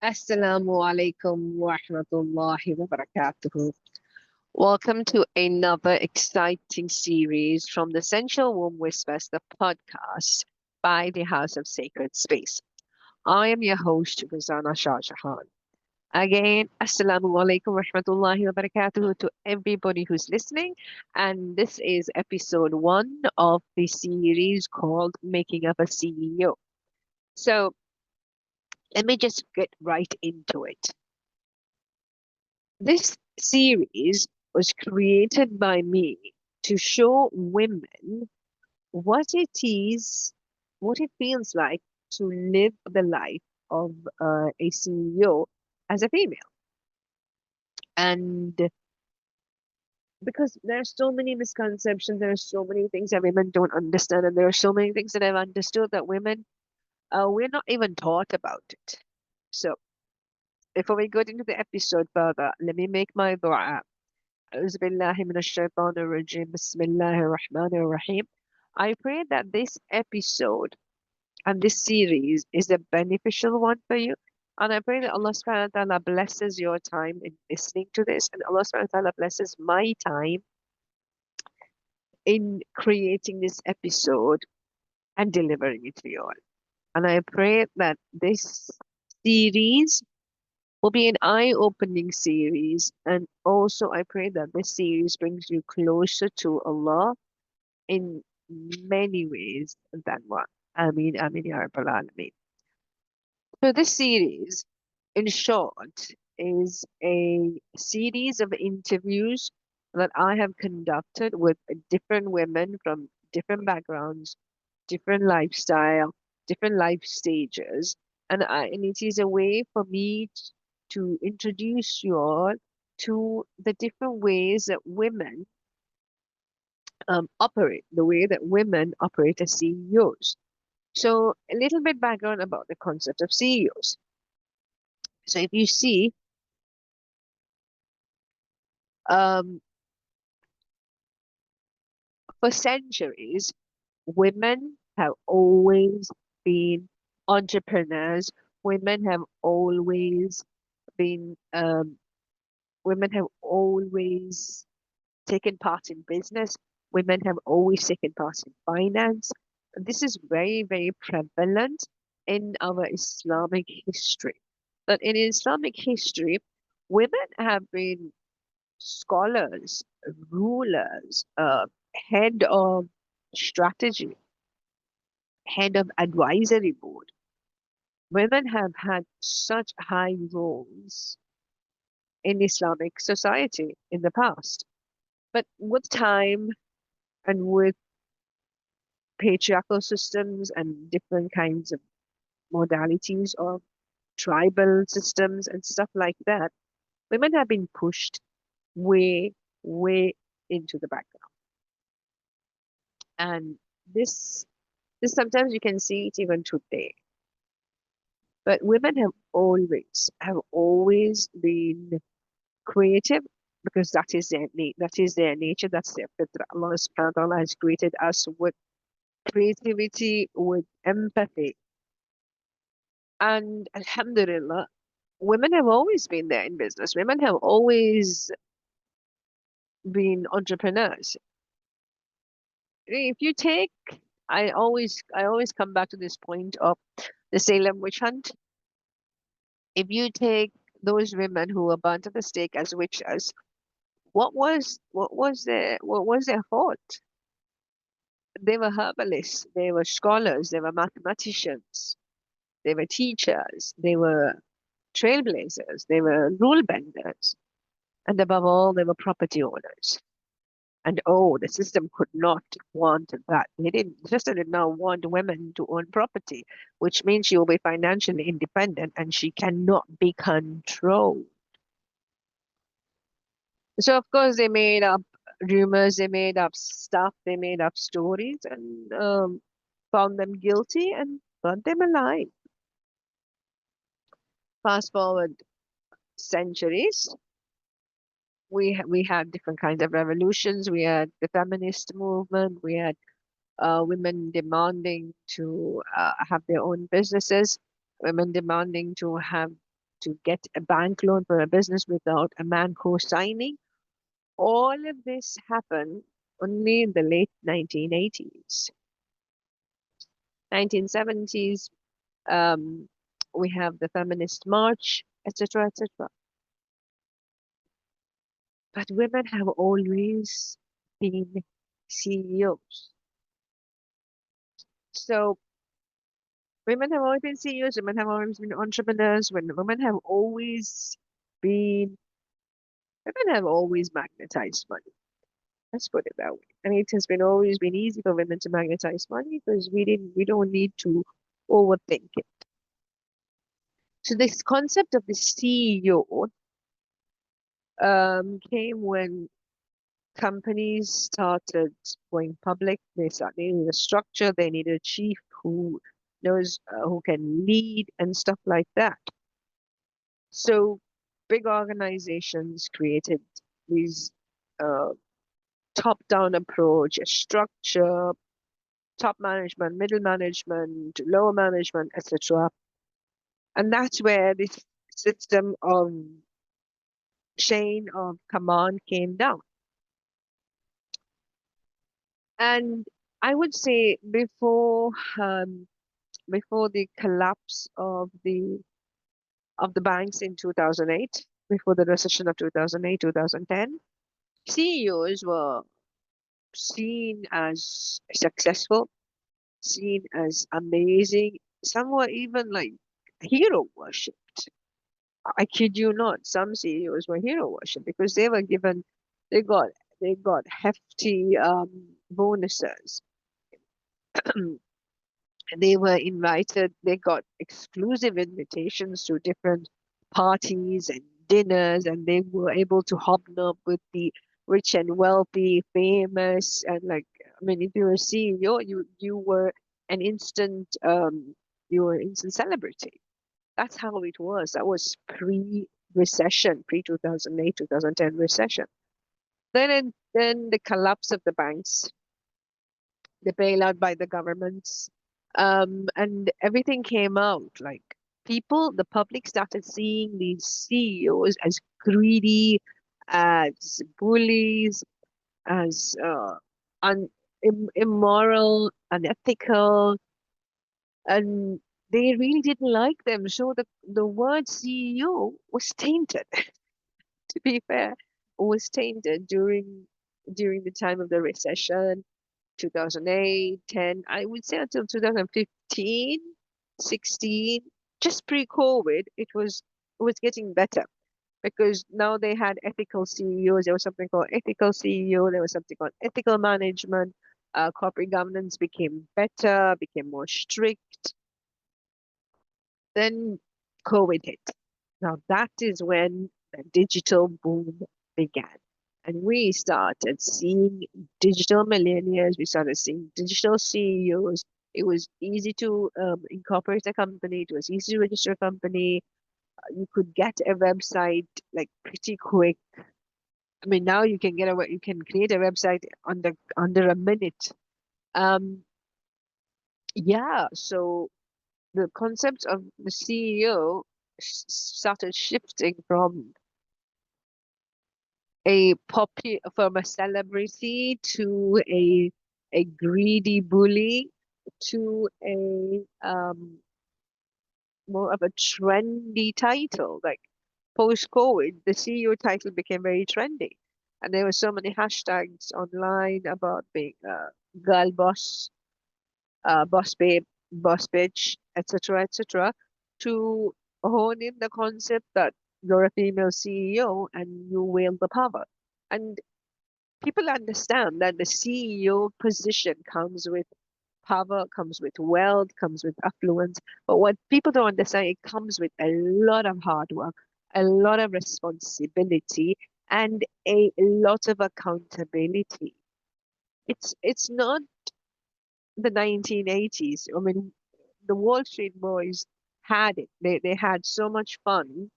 Assalamu alaikum wa rahmatullahi wa barakatuhu. Welcome to another exciting series from the Sensual Womb Whispers, the podcast by the House of Sacred Space. I am your host, Rizana Shahjahan. Again, Assalamu alaikum wa rahmatullahi wa barakatuhu to everybody who's listening. And this is episode 1 of the series called Making Up a CEO. So let me just get right into it. This series was created by me to show women what it is, what it feels like to live the life of a CEO as a female. And because there are so many misconceptions, there are so many things that women don't understand, and there are so many things that I've understood that women, we're not even taught about it. So before we go into the episode further, let me make my dua. أعوذ بالله من الشيطان الرجيم بسم الله الرحمن الرحيم. I pray that this episode and this series is a beneficial one for you. And I pray that Allah subhanahu wa ta'ala blesses your time in listening to this, and Allah subhanahu wa ta'ala blesses my time in creating this episode and delivering it to you all. And I pray that this series will be an eye-opening series. And also I pray that this series brings you closer to Allah in many ways than one. Ameen, Ameen, Ya Rabbal Alameen. So this series, in short, is a series of interviews that I have conducted with different women from different backgrounds, different lifestyle, different life stages. And it is a way for me to introduce you all to the different ways that women operate, the way that women operate as CEOs. So a little bit background about the concept of CEOs. So if you see, um, for centuries, women have always been entrepreneurs. Women have always been, women have always taken part in business. Women have always taken part in finance. And this is very, very prevalent in our Islamic history. But in Islamic history, women have been scholars, rulers, head of strategy, head of advisory board. Women have had such high roles in Islamic society in the past. But with time and with patriarchal systems and different kinds of modalities of tribal systems and stuff like that, women have been pushed way, way into the background. And this sometimes you can see it even today. But women have always been creative because that is their nature, that's their fitra. Allah subhanahu wa ta'ala has created us with creativity, with empathy. And alhamdulillah, women have always been there in business. Women have always been entrepreneurs. If you take, I always come back to this point of the Salem witch hunt. If you take those women who were burnt at the stake as witches, what was their fault? They were herbalists, they were scholars, they were mathematicians, they were teachers, they were trailblazers, they were rule benders, and above all, they were property owners. And oh, the system could not want that. The system did not want women to own property, which means she will be financially independent and she cannot be controlled. So, of course, they made up rumors, they made up stuff, they made up stories, and found them guilty and burnt them alive. Fast forward centuries, we had different kinds of revolutions. We had the feminist movement. We had women demanding to have their own businesses, women demanding to have to get a bank loan for a business without a man co-signing. All of this happened only in the late 1980s. 1970s, um, we have the feminist march, etc., etc. But women have always been CEOs. So women have always been CEOs, women have always been entrepreneurs, when women have always been women have always magnetized money. Let's put it that way. And it has been always been easy for women to magnetize money because we don't need to overthink it. So this concept of the CEO came when companies started going public. They needed a structure. They needed a chief who knows who can lead and stuff like that. So big organizations created these uh, top-down approach, a structure, top management, middle management, lower management, etc. And that's where this system of chain of command came down. And I would say um, before the collapse of the banks in 2008, before the recession of 2008, 2010, CEOs were seen as successful, seen as amazing. Some were even like hero worshipped. I kid you not. Some CEOs were hero worship because they were given, they got they got hefty bonuses. They were invited, they got exclusive invitations to different parties and dinners, and they were able to hobnob with the rich and wealthy, famous, and like, I mean, if you were a CEO, you were an instant you were an instant celebrity. That's how it was. That was pre-recession, pre-2008, 2010 recession. Then the collapse of the banks, the bailout by the governments, and everything came out. Like the public started seeing these CEOs as greedy, as bullies, as immoral, unethical, and they really didn't like them. So the word CEO was tainted. To be fair, was tainted during the time of the recession 2008, 10, I would say until 2015, 16, just pre-COVID, it was getting better because now they had ethical CEOs. There was something called ethical CEO. There was something called ethical management. Corporate governance became better, became more strict. Then COVID hit. Now that is when the digital boom began. And we started seeing digital millionaires, we started seeing digital CEOs. It was easy to incorporate a company, it was easy to register a company. You could get a website like pretty quick. I mean, now you can create a website under a minute. Um, yeah, so the concept of the CEO started shifting from a celebrity to a greedy bully to a more of a trendy title. Like post-COVID, the CEO title became very trendy, and there were so many hashtags online about being girl boss, boss babe, boss bitch, etc., etc., to hone in the concept that you're a female CEO and you wield the power. And people understand that the CEO position comes with power, comes with wealth, comes with affluence. But what people don't understand, it comes with a lot of hard work, a lot of responsibility, and a lot of accountability. It's not the 1980s. I mean, the Wall Street boys had it. They had so much fun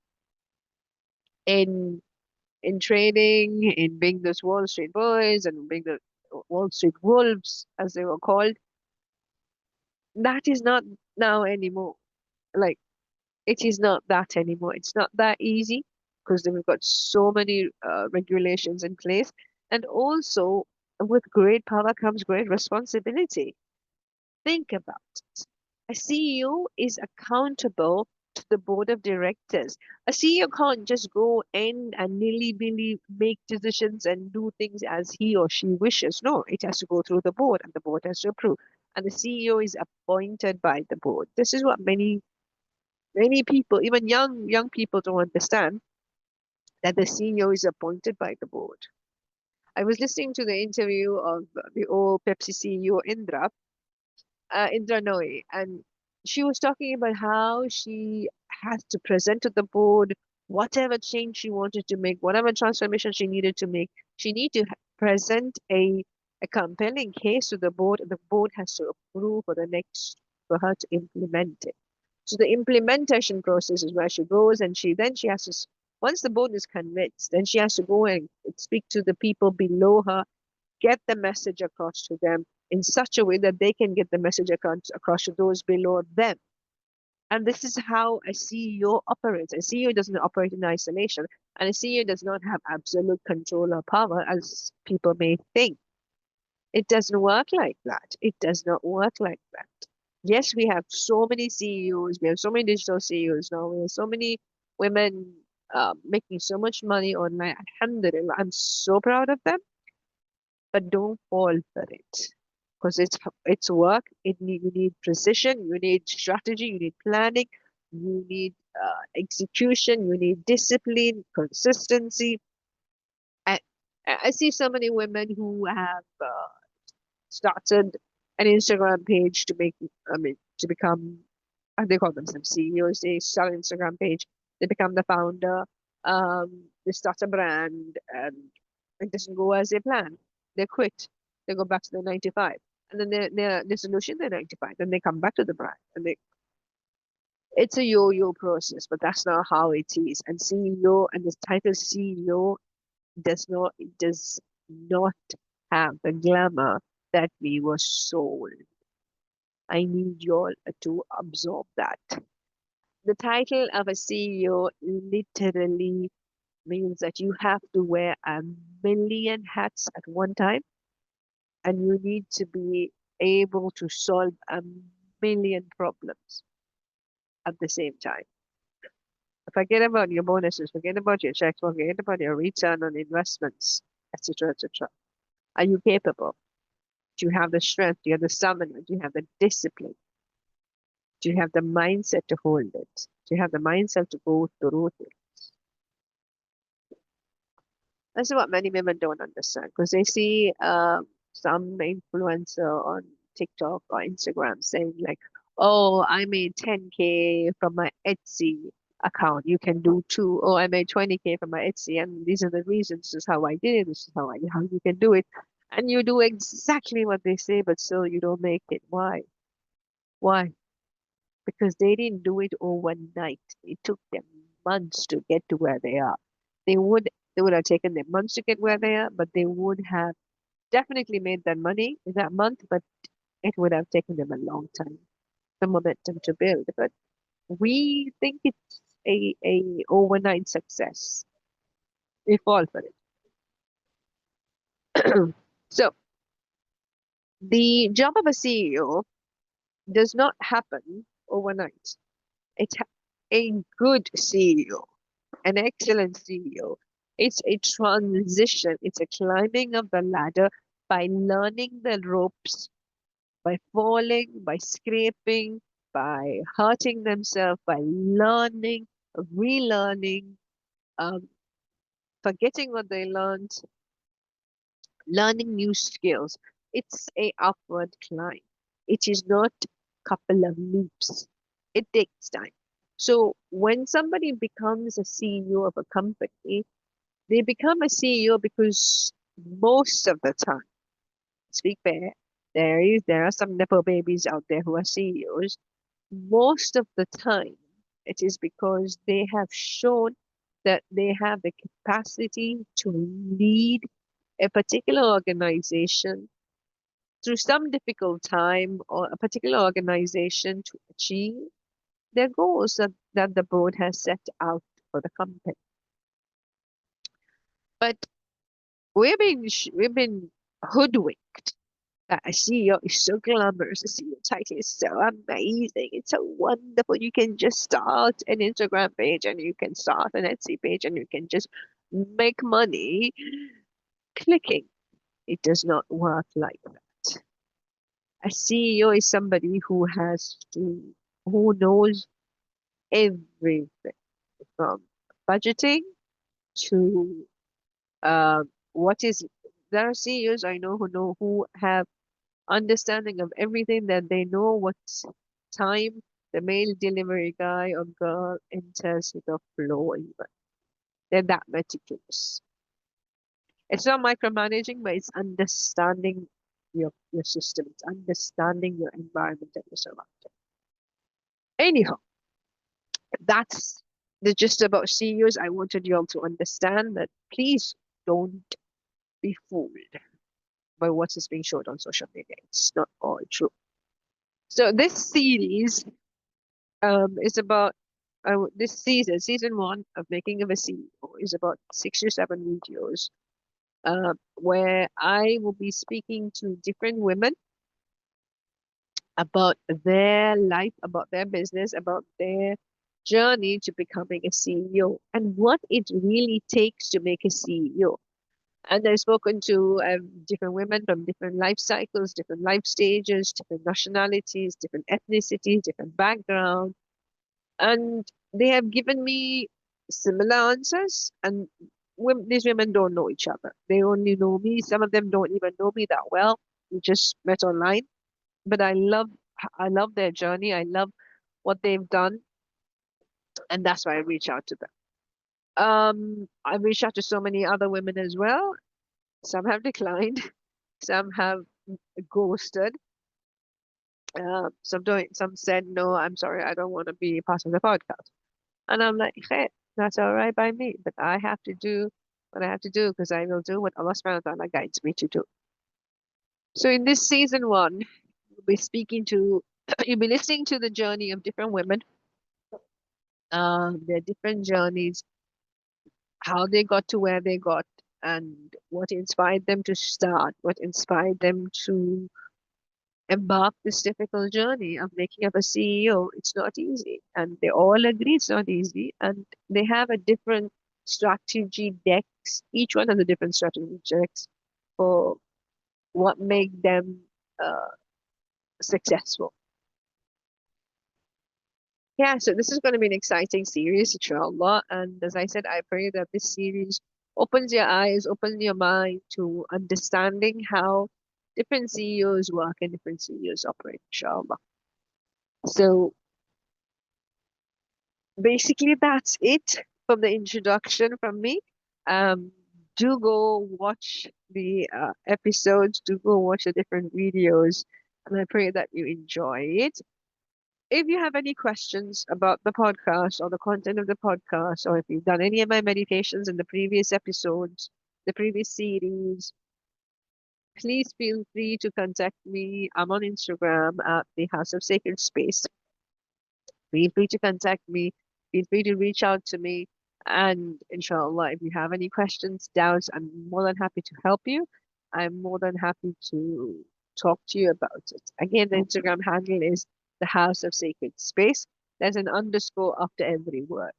in trading, in being those Wall Street boys and being the Wall Street wolves, as they were called. That is not now anymore. Like It is not that anymore. It's not that easy because we've got so many regulations in place. And also, with great power comes great responsibility. Think about it. A CEO is accountable to the board of directors. A CEO can't just go in and nilly-billy make decisions and do things as he or she wishes. No, it has to go through the board and the board has to approve. And the CEO is appointed by the board. This is what many people, even young people, don't understand, that the CEO is appointed by the board. I was listening to the interview of the old Pepsi CEO Indra Nooyi, and she was talking about how she has to present to the board whatever change she wanted to make, whatever transformation she needed to make. She need to present a compelling case to the board, and the board has to approve for the next for her to implement it. So the implementation process is where she goes, and she has to once the board is convinced, then she has to go and speak to the people below her, get the message across to them in such a way that they can get the message across to those below them. And this is how a CEO operates. A CEO doesn't operate in isolation, and a CEO does not have absolute control or power as people may think. It doesn't work like that. It does not work like that. Yes, we have so many CEOs, we have so many digital CEOs now, we have so many women making so much money online. Alhamdulillah, I'm so proud of them, but don't fall for it because it's work. You need precision, you need strategy, you need planning, you need execution, you need discipline, consistency. I, I see so many women who have started an Instagram page to make, I mean, to become, they call themselves CEOs, they start an Instagram page, they become the founder, they start a brand, and it doesn't go as they plan. They quit, they go back to the 9 to 5, and then they're dissolution, they're 9 to 5, then they come back to the brand, and it's a yo-yo process, but that's not how it is. And CEO and the title CEO does not have the glamour that we were sold. I need you all to absorb that. The title of a CEO literally means that you have to wear a million hats at one time, and you need to be able to solve a million problems at the same time. Forget about your bonuses, forget about your checks, forget about your return on investments, etc., etc. Are you capable? Do you have the strength? Do you have the stamina? Do you have the discipline? Do you have the mindset to hold it? Do you have the mindset to go through it? That's what many women don't understand because they see some influencer on TikTok or Instagram saying like, "Oh, I made 10K from my Etsy account. You can do too. Oh, I made 20K from my Etsy, and these are the reasons. This is how I did it. This is how you can do it." And you do exactly what they say, but still you don't make it. Why? Why? Because they didn't do it overnight. It took them months to get to where they are. They would they would have taken them months to get where they are, but they would have definitely made that money in that month, but it would have taken them a long time, the momentum to build. But we think it's a overnight success. We fall for it. So the job of a CEO does not happen overnight. It's a good CEO, an excellent CEO. It's a transition. It's a climbing of the ladder by learning the ropes, by falling, by scraping, by hurting themselves, by learning, relearning, um, forgetting what they learned, learning new skills. It's a upward climb. It is not couple of leaps. It takes time. So when somebody becomes a CEO of a company, they become a CEO because most of the time, speak fair, there are some nepo babies out there who are CEOs. Most of the time, it is because they have shown that they have the capacity to lead a particular organization through some difficult time or a particular organization to achieve their goals that the board has set out for the company. But we've been hoodwinked. A CEO is so glamorous. A CEO title is so amazing. It's so wonderful. You can just start an Instagram page and you can start an Etsy page and you can just make money clicking. It does not work like that. A CEO is somebody who knows everything from budgeting to what is. There are CEOs I know who have understanding of everything, that they know what time the mail delivery guy or girl enters the floor even. They're that meticulous. It's not micromanaging, but it's understanding your system. It's understanding your environment and your surrounding. Anyhow, that's the gist about CEOs. I wanted you all to understand that please don't be fooled by what is being showed on social media. It's not all true. So this series is about this season one of Making of a CEO is about 6 or 7 videos where I will be speaking to different women about their life, about their business, about their journey to becoming a CEO and what it really takes to make a CEO. And I've spoken to different women from different life cycles, different life stages, different nationalities, different ethnicities, different backgrounds. And they have given me similar answers. And these women don't know each other. They only know me. Some of them don't even know me that well. We just met online. But I love their journey. I love what they've done. And that's why I reach out to them. I reached out to so many other women as well. Some have declined. Some have ghosted. Some said, no, I'm sorry, I don't want to be part of the podcast. And I'm like, hey, that's all right by me. But I have to do what I have to do because I will do what Allah subhanahu wa ta'ala guides me to do. So in this season one, we'll be speaking to, you'll be listening to the journey of different women, their different journeys, how they got to where they got, and what inspired them to start, what inspired them to embark this difficult journey of making up a CEO. It's not easy. And they all agree it's not easy. And they have a different strategy decks. Each one has a different strategy decks for what make them successful. Yeah, so this is going to be an exciting series, inshallah. And as I said, I pray that this series opens your eyes, opens your mind to understanding how different CEOs work and different CEOs operate, inshallah. So basically, that's it from the introduction from me. Um, do go watch the episodes, do go watch the different videos, and I pray that you enjoy it. If you have any questions about the podcast or the content of the podcast, or if you've done any of my meditations in the previous episodes, the previous series, please feel free to contact me. I'm on Instagram at the House of Sacred Space. Feel free to contact me. Feel free to reach out to me. And inshallah, if you have any questions, doubts, I'm more than happy to help you. I'm more than happy to talk to you about it. Again, the Instagram handle is the House of Sacred Space. There's an underscore after every word.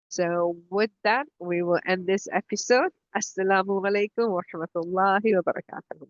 So with that, we will end this episode. Assalamu alaikum wa rahmatullahi wa barakatuh.